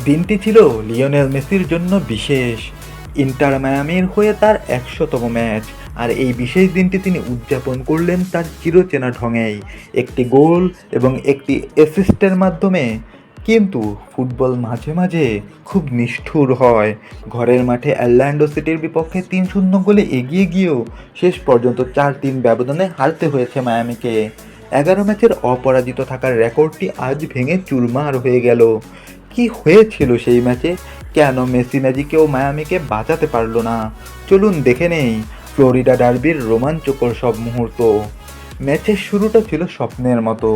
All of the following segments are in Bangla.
দিনটি ছিল লিওনেল মেসির জন্য বিশেষ। ইন্টার মায়ামির হয়ে তার ১০০তম ম্যাচ, আর এই বিশেষ দিনটি তিনি উদযাপন করলেন তার চিরচেনা ঢঙেই, একটি গোল এবং একটি অ্যাসিস্টের মাধ্যমে। কিন্তু ফুটবল মাঝে মাঝে খুব নিষ্ঠুর হয়। ঘরের মাঠে অরল্যান্ডো সিটির বিপক্ষে ৩-০ গোলে এগিয়ে গিয়েও শেষ পর্যন্ত ৪-৩ ব্যবধানে হারতে হয়েছে মায়ামিকে। ১১ ম্যাচের অপরাজিত থাকার রেকর্ডটি আজ ভেঙে চুরমার হয়ে গেল। কি হয়েছিল সেই ম্যাচে? কেন মেসি ম্যাজিকেও মায়ামিকে বাঁচাতে পারল না? চলুন দেখে নেই ফ্লোরিডা ডার্বির রোমাঞ্চকর সব মুহূর্ত। ম্যাচের শুরুটা ছিল স্বপ্নের মতো।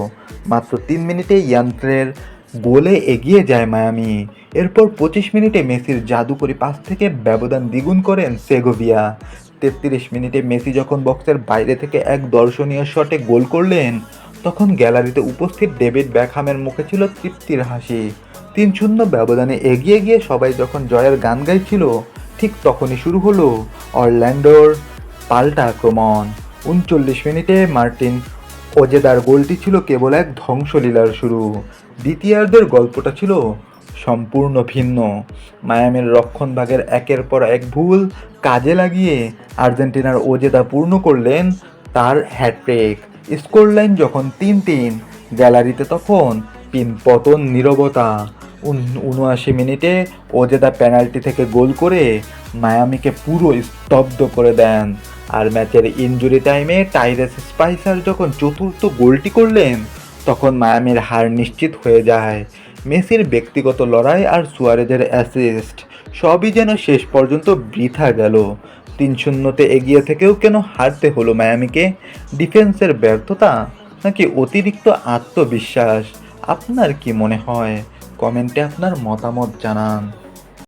মাত্র ৩ মিনিটে ইয়ান্ত্রের গোলে এগিয়ে যায় মায়ামি। এরপর ২৫ মিনিটে মেসির জাদুকরি পাস থেকে ব্যবধান দ্বিগুণ করেন সেগোভিয়া। ৩৩ মিনিটে মেসি যখন বক্সের বাইরে থেকে এক দর্শনীয় শটে গোল করলেন, তখন গ্যালারিতে উপস্থিত ডেভিড বেকহ্যামের মুখে ছিল তৃপ্তির হাসি। ৩-০ ব্যবধানে এগিয়ে গিয়ে সবাই যখন জয়ের গান গাইছিল, ঠিক তখনই শুরু হলো অরল্যান্ডোর পাল্টা আক্রমণ। ৩৯ মিনিটে মার্টিন ওজেদার গোলটি ছিল কেবল এক ধ্বংসলীলার শুরু। দ্বিতীয়ার্ধের গল্পটা ছিল সম্পূর্ণ ভিন্ন। মায়ামির রক্ষণভাগের একের পর এক ভুল কাজে লাগিয়ে আর্জেন্টিনার ওজেদা পূর্ণ করলেন তার হ্যাটট্রিক। স্কোরলাইন যখন ৩-৩, গ্যালারিতে তখন পিনপতন নীরবতা। ৭৯ মিনিটে ওজেদা পেনাল্টি থেকে গোল করে মায়ামিকে পুরো স্তব্ধ করে দেন। আর ম্যাচের ইনজুরি টাইমে টাইরেস স্পাইসার যখন চতুর্থ গোলটি করলেন, তখন মায়ামির হার নিশ্চিত হয়ে যায়। মেসির ব্যক্তিগত লড়াই আর সুয়ারেজের অ্যাসিস্ট সবই যেন শেষ পর্যন্ত বৃথা গেল। ৩-০তে এগিয়ে থেকেও কেন হারতে হলো মায়ামিকে? ডিফেন্সের ব্যর্থতা নাকি অতিরিক্ত আত্মবিশ্বাস? আপনার কি মনে হয়? কমেন্টে আপনার মতামত জানান।